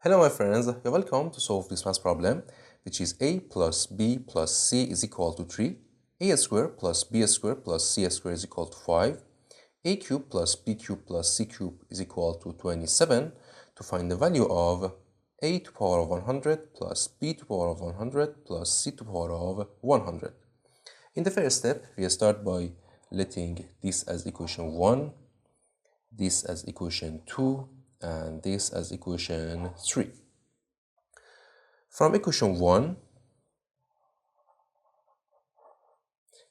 Hello my friends, you're welcome to solve this math problem, which is a plus b plus c is equal to 3, a squared plus b squared plus c squared is equal to 5, a cubed plus b cubed plus c cubed is equal to 27, to find the value of a to the power of 100 plus b to the power of 100 plus c to the power of 100. In the first step, we start by letting this as equation 1, this as equation 2, and this as equation 3. From equation 1,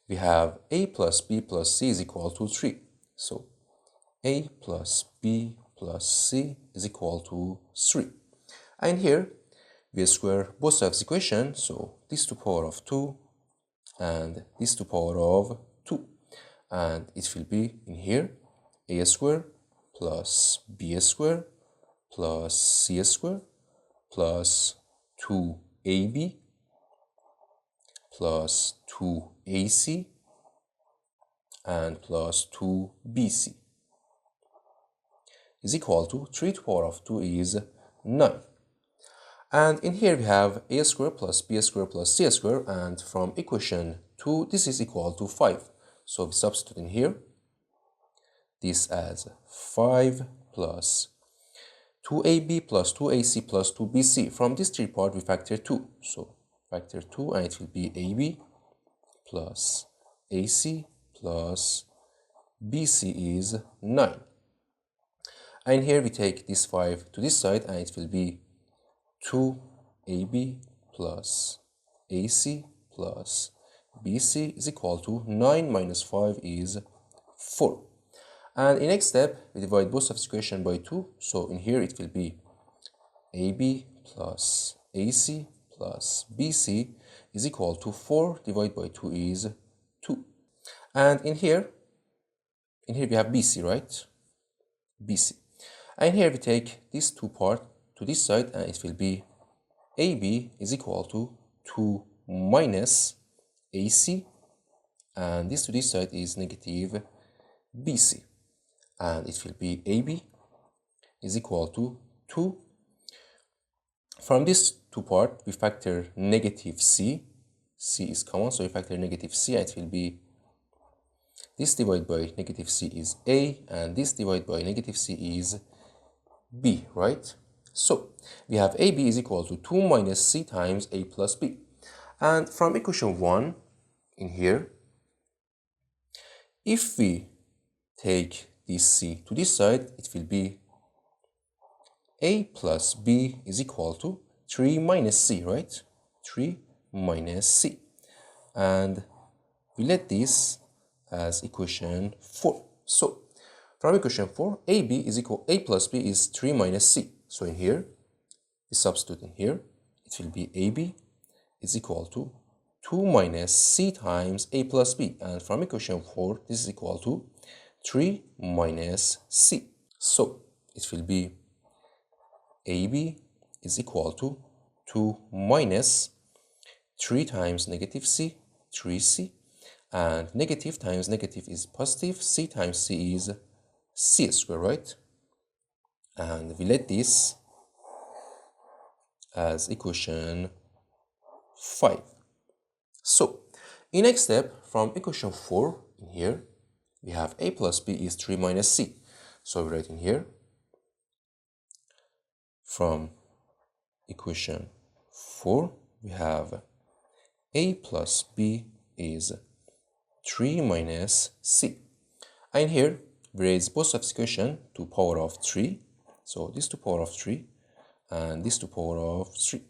we have a plus b plus c is equal to 3. So a plus b plus c is equal to 3. And here we square both sides of the equation, so this to the power of 2 and this to the power of 2. And it will be in here a squared plus b squared plus c squared plus 2ab plus 2ac and plus 2bc is equal to 3 to the power of 2 is 9. And in here we have a squared plus b squared plus c squared, and from equation 2 this is equal to 5. So we substitute in here this as 5 plus 2ab plus 2ac plus 2bc. From this 3 part we factor 2. So factor 2 and it will be ab plus ac plus bc is 9. And here we take this 5 to this side and it will be 2ab plus ac plus bc is equal to 9 minus 5 is 4. And in next step, we divide both of the equation by 2. So in here it will be ab plus ac plus bc is equal to 4 divided by 2 is 2. And in here we have bc, right? bc. And here we take these 2 parts to this side and it will be ab is equal to 2 minus ac, and this to this side is negative bc. And it will be ab is equal to 2. From this 2 part, we factor negative c. c is common, so we factor negative c, and it will be this divided by negative c is a, and this divided by negative c is b, right? So we have ab is equal to 2 minus c times a plus b. And from equation 1 in here, if we take this c to this side, it will be a plus b is equal to 3 minus c, right? 3 minus c. And we let this as equation 4. So from equation 4, a plus b is 3 minus c. So in here, we substitute in here, it will be ab is equal to 2 minus c times a plus b. And from equation 4, this is equal to 3 minus c. So it will be ab is equal to 2 minus 3 times negative c, 3c, and negative times negative is positive, c times c is c squared, right? And we let this as equation 5. So in next step, from equation 4 in here, we have a plus b is 3 minus c. So we write in here, from equation 4, we have a plus b is 3 minus c. And here, we raise both of the equation to power of 3. So this to power of 3 and this to power of 3.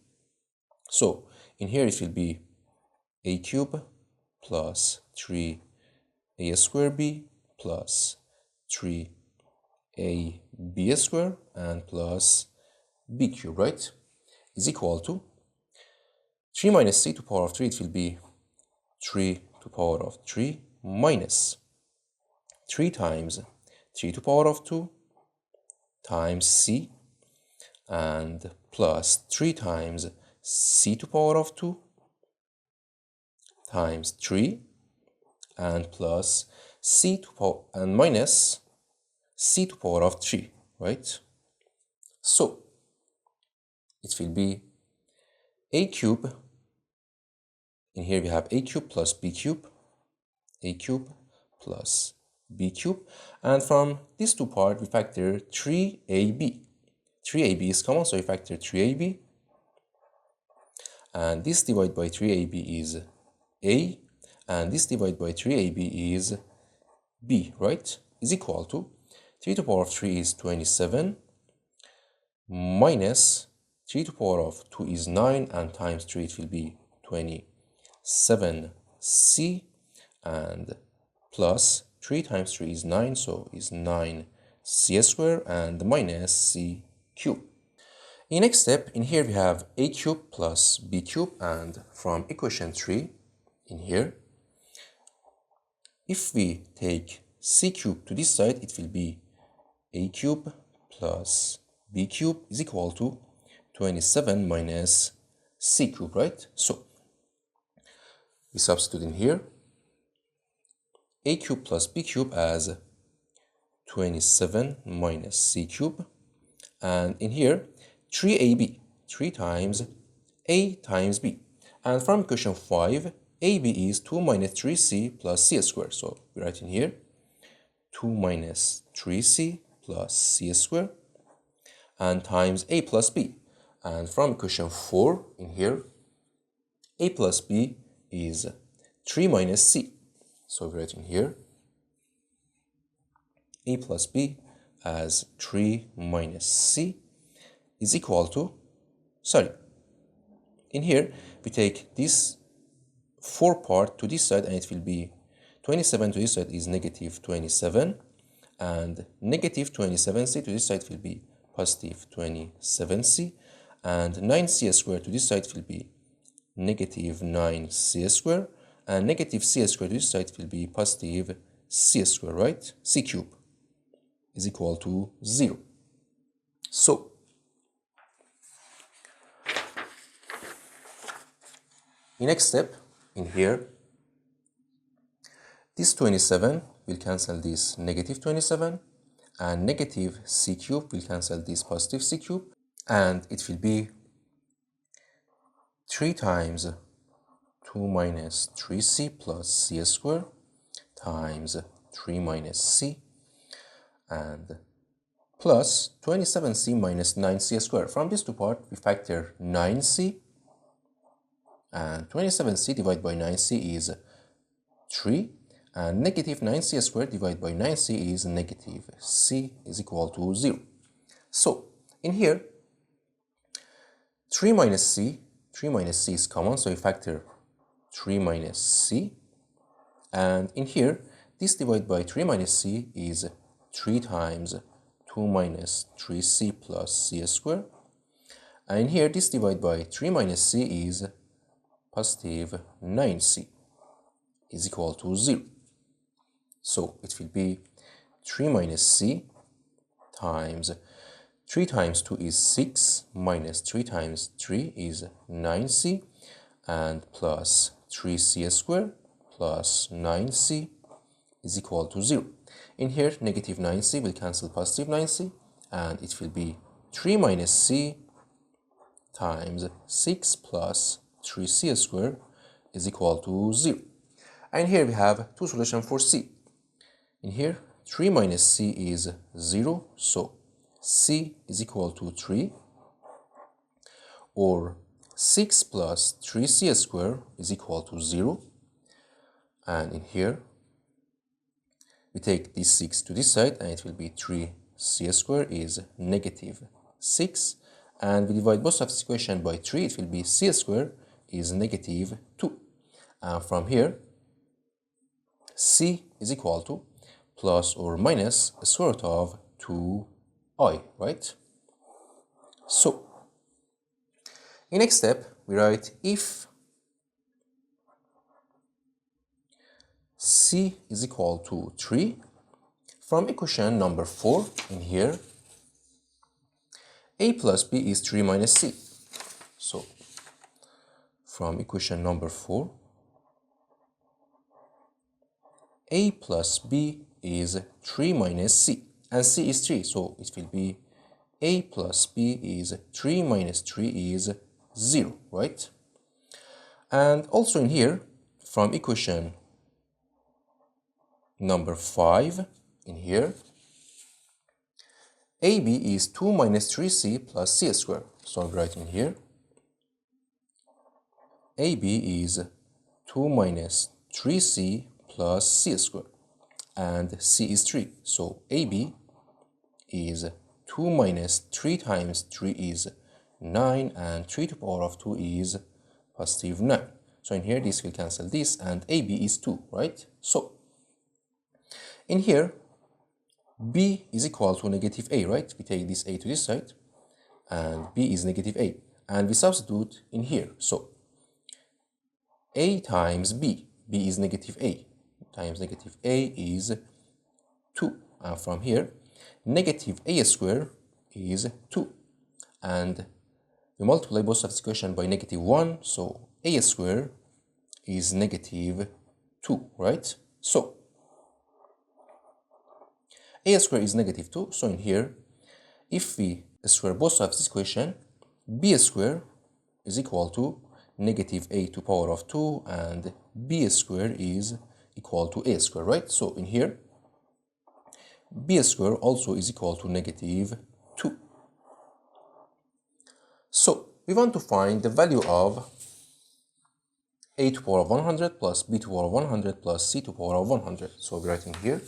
So in here it will be a cubed plus 3 a squared b plus 3 a b squared and plus b cubed, right? Is equal to 3 minus c to power of 3, it will be 3 to power of 3 minus 3 times 3 to power of 2 times c, and plus 3 times c to power of 2 times 3, and plus c to power and minus c to power of 3, right? So it will be a cube. In here we have a cube plus b cube, a cube plus b cube, and from these two parts we factor 3ab. 3ab is common, so we factor 3ab, and this divided by 3ab is a, and this divided by 3ab is b, right? Is equal to 3 to the power of 3 is 27, minus 3 to the power of 2 is 9, and times 3 it will be 27c, and plus 3 times 3 is 9, so is 9c squared, and minus c cube. In next step, in here we have a cube plus b cube, and from equation 3, in here, if we take c cube to this side, it will be a cube plus b cube is equal to 27 minus c cube, right? So we substitute in here a cube plus b cube as 27 minus c cube, and in here 3ab, 3 times a times b, and from equation 5 ab is 2 minus 3c plus c squared, so we write in here 2 minus 3c plus c squared, and times a plus b, and from equation 4 in here a plus b is 3 minus c, so we write in here a plus b as 3 minus c is equal to, in here we take this 4 part to this side, and it will be 27 to this side is negative 27, and negative 27c to this side will be positive 27c, and 9c squared to this side will be negative 9c squared, and negative c squared to this side will be positive c squared, right? C cube is equal to 0. So in next step, in here, this 27 will cancel this negative 27, and negative c cube will cancel this positive c cube, and it will be 3 times 2 minus 3c plus c squared times 3 minus c, and plus 27c minus 9c squared. From these two parts, we factor 9c, and 27c divided by 9c is 3, and negative 9c squared divided by 9c is negative c is equal to 0. So in here 3 minus c is common, so we factor 3 minus c, and in here this divided by 3 minus c is 3 times 2 minus 3c plus c squared, and in here this divided by 3 minus c is positive 9c is equal to 0. So it will be 3 minus c times 3 times 2 is 6, minus 3 times 3 is 9c, and plus 3c squared plus 9c is equal to 0. In here, negative 9c will cancel positive 9c, and it will be 3 minus c times 6 plus 3c squared is equal to 0. And here we have two solutions for c. In here, 3 minus c is 0, so c is equal to 3, or 6 plus 3c squared is equal to 0, and in here we take this 6 to this side, and it will be 3c squared is negative 6, and we divide both of this equation by 3, it will be c squared is negative 2, and from here c is equal to plus or minus a square root of 2i, right? So in next step we write if c is equal to 3, from equation number 4 in here a plus b is 3 minus c. So from equation number 4 a plus b is 3 minus c, and c is 3, so it will be a plus b is 3 minus 3 is 0, right? And also in here, from equation number 5, in here, ab is 2 minus 3c plus c squared. So I'm writing here, ab is 2 minus 3c plus c squared, and c is 3. So ab is 2 minus 3 times 3 is 9, and 3 to the power of 2 is positive 9. So in here, this will cancel this, and AB is 2, right? So in here, B is equal to negative A, right? We take this A to this side, and B is negative A. And we substitute in here. So A times B, B is negative A, times negative A is 2. And from here, negative A squared is 2. And we multiply both of this equation by negative 1, so A squared is negative 2, right? So A squared is negative 2, so in here, if we square both of this equation, B squared is equal to negative A to the power of 2, and B squared is equal to A squared, right? So in here, B squared also is equal to negative 2. So we want to find the value of a to the power of 100 plus b to the power of 100 plus c to the power of 100. So we're writing here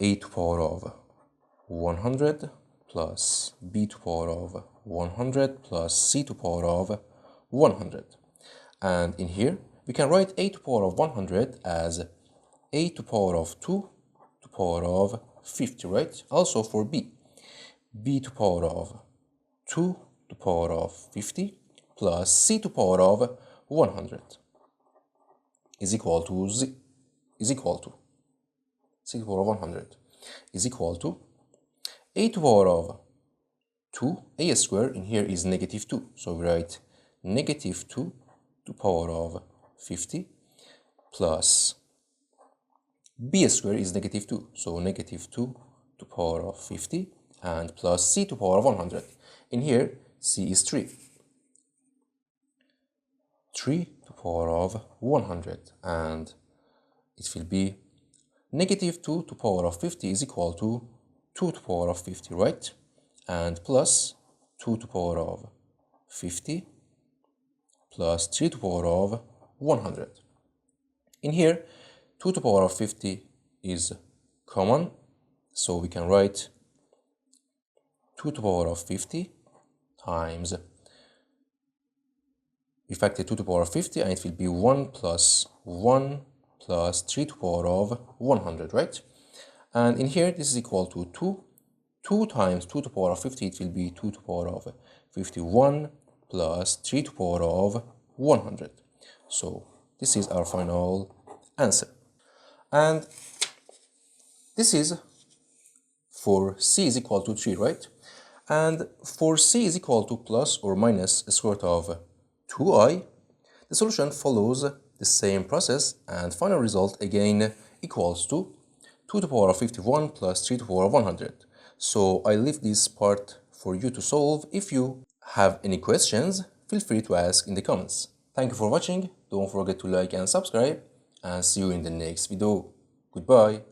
a to the power of 100 plus b to the power of 100 plus c to the power of 100. And in here, we can write a to the power of 100 as a to the power of 2 to the power of 50, right? Also for b, b to the power of 2 to the power of 50 plus c to the power of 100 is equal to c to the power of 100 is equal to a to the power of 2, a squared in here is negative 2. So we write negative 2 to the power of 50 plus b squared is negative 2. So negative 2 to the power of 50 and plus c to the power of 100. In here, c is 3. 3 to the power of 100, and it will be negative 2 to the power of 50 is equal to 2 to the power of 50, right? And plus 2 to the power of 50 plus 3 to the power of 100. In here, 2 to the power of 50 is common, so we can write 2 to the power of 50 times, we factor 2 to the power of 50, and it will be 1 plus 1 plus 3 to the power of 100, right? And in here, this is equal to 2. 2 times 2 to the power of 50, it will be 2 to the power of 51 plus 3 to the power of 100. So this is our final answer. And this is for c is equal to 3, right? And for c is equal to plus or minus the square root of 2i, the solution follows the same process, and final result again equals to 2 to the power of 51 plus 3 to the power of 100. So I leave this part for you to solve. If you have any questions, feel free to ask in the comments. Thank you for watching. Don't forget to like and subscribe, and see you in the next video. Goodbye.